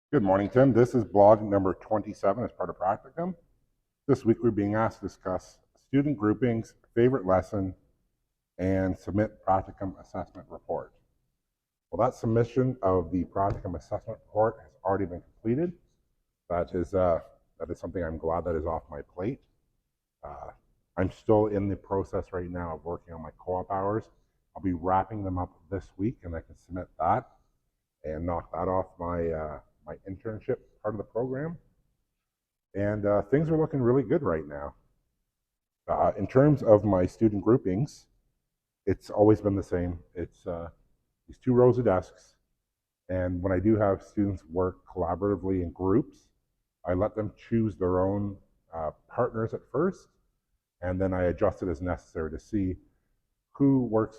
Good morning, Tim. This is blog number 27 as part of practicum. This week we're being asked to discuss student groupings, favorite lesson, and submit practicum assessment report. Well, that submission of the practicum assessment report has already been completed. That is something I'm glad that is off my plate. I'm still in the process right now of working on my co-op hours. I'll be wrapping them up this week, and I can submit that and knock that off my internship part of the program. And things are looking really good right now. In terms of my student groupings, it's always been the same. It's these two rows of desks, and when I do have students work collaboratively in groups, I let them choose their own partners at first, and then I adjust it as necessary to see who works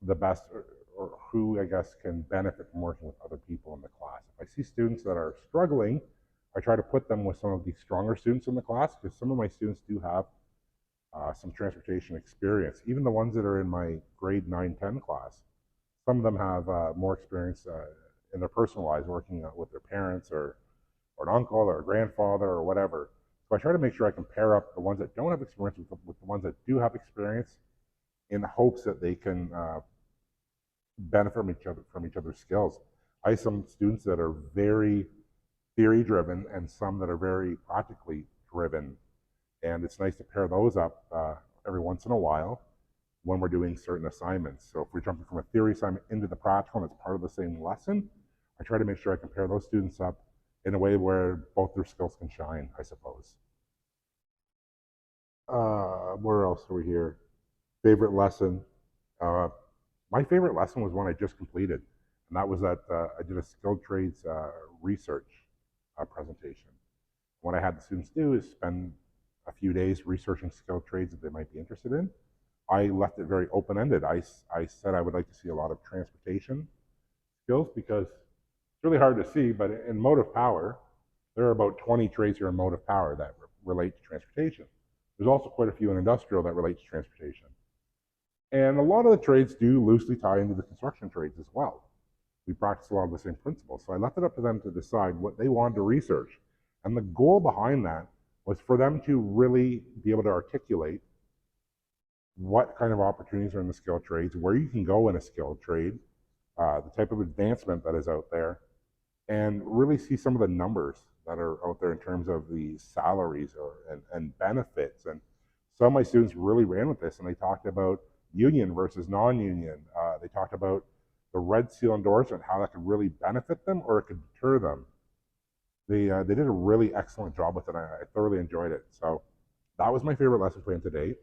the best, or who I guess can benefit from working with other people in the class. If I see students that are struggling, I try to put them with some of the stronger students in the class, because some of my students do have some transportation experience. Even the ones that are in my grade 9-10 class, some of them have more experience in their personal lives working with their parents or an uncle or a grandfather or whatever. So I try to make sure I can pair up the ones that don't have experience with the ones that do have experience, in the hopes that they can benefit from each other's skills. I have some students that are very theory driven and some that are very practically driven, and it's nice to pair those up every once in a while when we're doing certain assignments. So if we're jumping from a theory assignment into the practical and it's part of the same lesson, I try to make sure I can pair those students up in a way where both their skills can shine, I suppose. Where else are we here? Favorite lesson. Uh, my favorite lesson was one I just completed, and that was that I did a skilled trades research presentation. What I had the students do is spend a few days researching skilled trades that they might be interested in. I left it very open-ended. I said I would like to see a lot of transportation skills, because it's really hard to see, but in motive power, there are about 20 trades here in motive power that relate to transportation. There's also quite a few in industrial that relate to transportation. And a lot of the trades do loosely tie into the construction trades as well. We practice a lot of the same principles. So I left it up to them to decide what they wanted to research. And the goal behind that was for them to really be able to articulate what kind of opportunities are in the skilled trades, where you can go in a skilled trade, the type of advancement that is out there, and really see some of the numbers that are out there in terms of the salaries and benefits. And some of my students really ran with this, and they talked about union versus non-union. They talked about the Red Seal endorsement, how that could really benefit them or it could deter them. They did a really excellent job with it. I thoroughly enjoyed it. So that was my favorite lesson plan to date.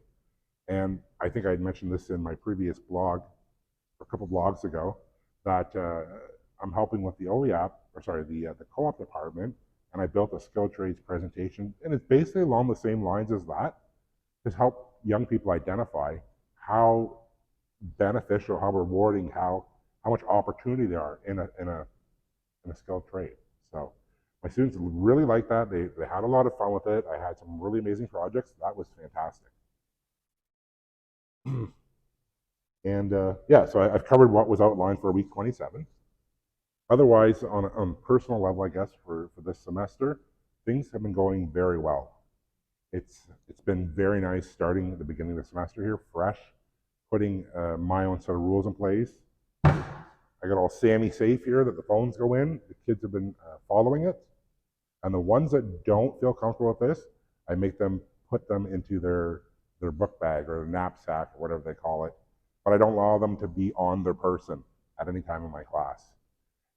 And I think I had mentioned this in my previous blog, a couple blogs ago, that I'm helping with the OEAP, or sorry, the co-op department, and I built a skilled trades presentation, and it's basically along the same lines as that, to help young people identify how beneficial, how rewarding, how much opportunity there are in a skilled trade. So my students really liked that. They had a lot of fun with it. I had some really amazing projects. That was fantastic. And yeah, so I've covered what was outlined for week 27. Otherwise, on a personal level, I guess, for this semester, things have been going very well. It's been very nice starting at the beginning of the semester here, fresh, putting my own set of rules in place. I got all Sammy safe here that the phones go in. The kids have been following it. And the ones that don't feel comfortable with this, I make them put them into their book bag or their knapsack or whatever they call it. But I don't allow them to be on their person at any time in my class.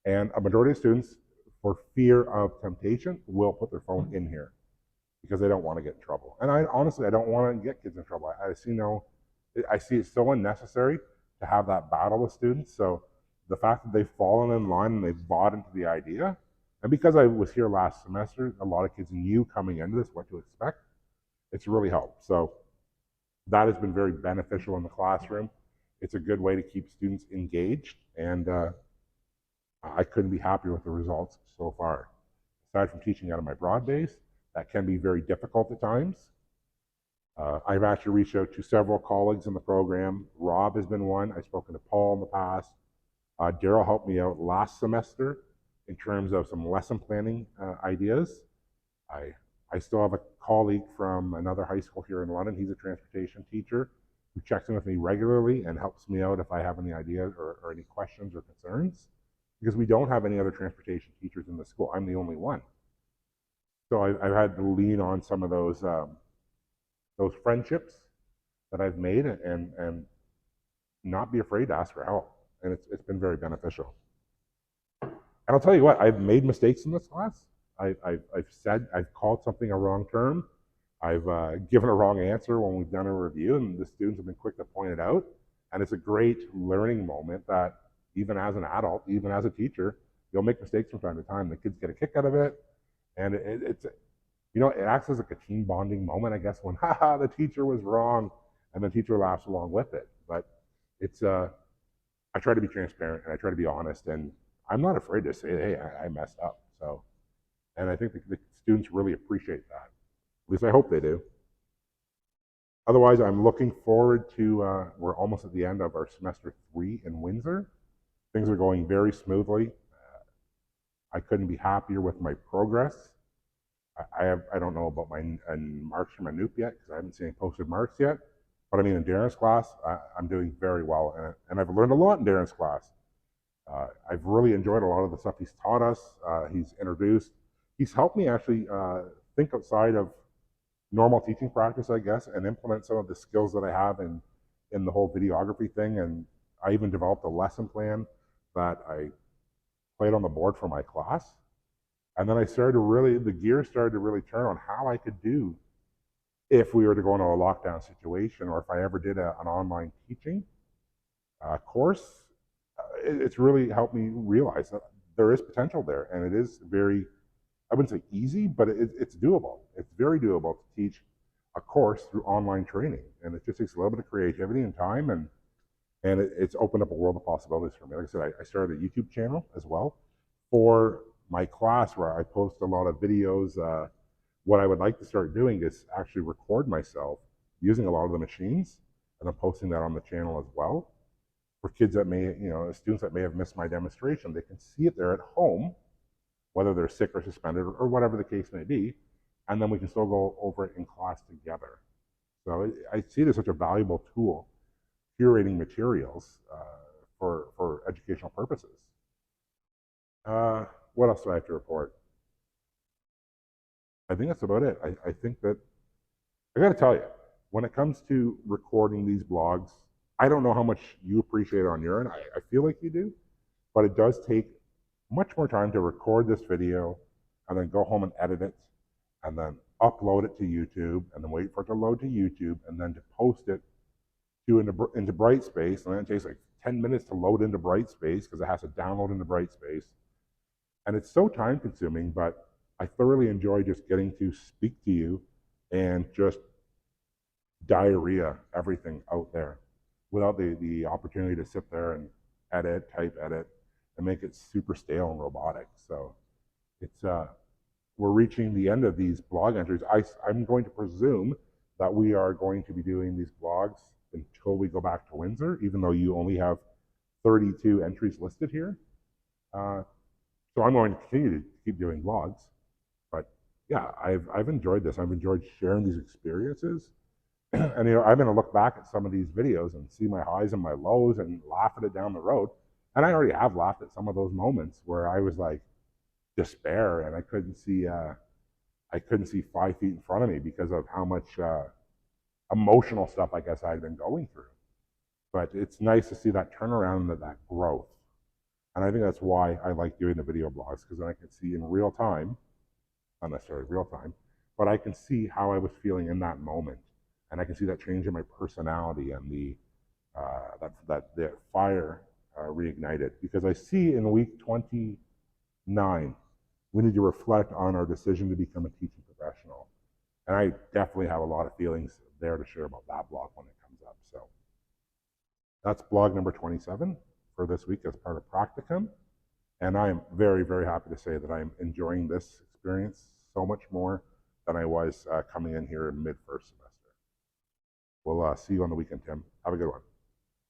And a majority of students, for fear of temptation, will put their phone in here because they don't want to get in trouble. And I honestly, I don't want to get kids in trouble. I see it so unnecessary to have that battle with students. So the fact that they've fallen in line and they've bought into the idea, and because I was here last semester, a lot of kids knew coming into this what to expect. It's really helped. So that has been very beneficial in the classroom. It's a good way to keep students engaged, and I couldn't be happier with the results so far. Aside from teaching out of my broad base, that can be very difficult at times. I've actually reached out to several colleagues in the program. Rob has been one. I've spoken to Paul in the past. Daryl helped me out last semester in terms of some lesson planning ideas. I still have a colleague from another high school here in London. He's a transportation teacher who checks in with me regularly and helps me out if I have any ideas or any questions or concerns, because we don't have any other transportation teachers in the school. I'm the only one. So I've had to lean on some of those friendships that I've made and not be afraid to ask for help. And it's been very beneficial. And I'll tell you what, I've made mistakes in this class. I've called something a wrong term. I've given a wrong answer when we've done a review, and the students have been quick to point it out. And it's a great learning moment that even as an adult, even as a teacher, you'll make mistakes from time to time. The kids get a kick out of it. And it's, it acts as like a team bonding moment, I guess, when, haha, the teacher was wrong, and the teacher laughs along with it. But it's, I try to be transparent and I try to be honest, and I'm not afraid to say, hey, I messed up. So, and I think the students really appreciate that. At least I hope they do. Otherwise, I'm looking forward to, we're almost at the end of our semester 3 in Windsor. Things are going very smoothly. I couldn't be happier with my progress. I don't know about my marks from my NOOP yet because I haven't seen any posted marks yet. But I mean, in Darren's class, I'm doing very well. And I've learned a lot in Darren's class. I've really enjoyed a lot of the stuff he's taught us. He's introduced. He's helped me actually think outside of normal teaching practice, I guess, and implement some of the skills that I have in the whole videography thing. And I even developed a lesson plan that I played on the board for my class. And then the gears started to really turn on how I could do if we were to go into a lockdown situation, or if I ever did an online teaching course. It's really helped me realize that there is potential there, and it is very, I wouldn't say easy, but it's doable. It's very doable to teach a course through online training, and it just takes a little bit of creativity and time, and it's opened up a world of possibilities for me. Like I said, I started a YouTube channel as well for my class where I post a lot of videos. What I would like to start doing is actually record myself using a lot of the machines, and I'm posting that on the channel as well. For kids that may, students that may have missed my demonstration, they can see it there at home, whether they're sick or suspended or whatever the case may be, and then we can still go over it in class together. So I see it as such a valuable tool, curating materials for educational purposes. What else do I have to report? I think that's about it. I think that, I got to tell you, when it comes to recording these blogs, I don't know how much you appreciate it on your end. I feel like you do, but it does take much more time to record this video and then go home and edit it and then upload it to YouTube and then wait for it to load to YouTube and then to post it into Brightspace. And then it takes like 10 minutes to load into Brightspace because it has to download into Brightspace. And it's so time consuming, but I thoroughly enjoy just getting to speak to you and just diarrhea everything out there without the opportunity to sit there and type edit, and make it super stale and robotic. So it's we're reaching the end of these blog entries. I'm going to presume that we are going to be doing these blogs until we go back to Windsor, even though you only have 32 entries listed here. So I'm going to continue to keep doing blogs. But yeah, I've enjoyed this. I've enjoyed sharing these experiences. And I'm going to look back at some of these videos and see my highs and my lows and laugh at it down the road. And I already have laughed at some of those moments where I was like despair and I couldn't see 5 feet in front of me because of how much emotional stuff I guess I'd been going through. But it's nice to see that turnaround and that growth. And I think that's why I like doing the video blogs, because then I can see in real time, not necessarily real time, but I can see how I was feeling in that moment. And I can see that change in my personality and the fire reignited. Because I see in week 29, we need to reflect on our decision to become a teaching professional. And I definitely have a lot of feelings there to share about that blog when it comes up. So that's blog number 27 for this week as part of practicum. And I am very, very happy to say that I'm enjoying this experience so much more than I was coming in here in mid-first semester. We'll see you on the weekend, Tim. Have a good one.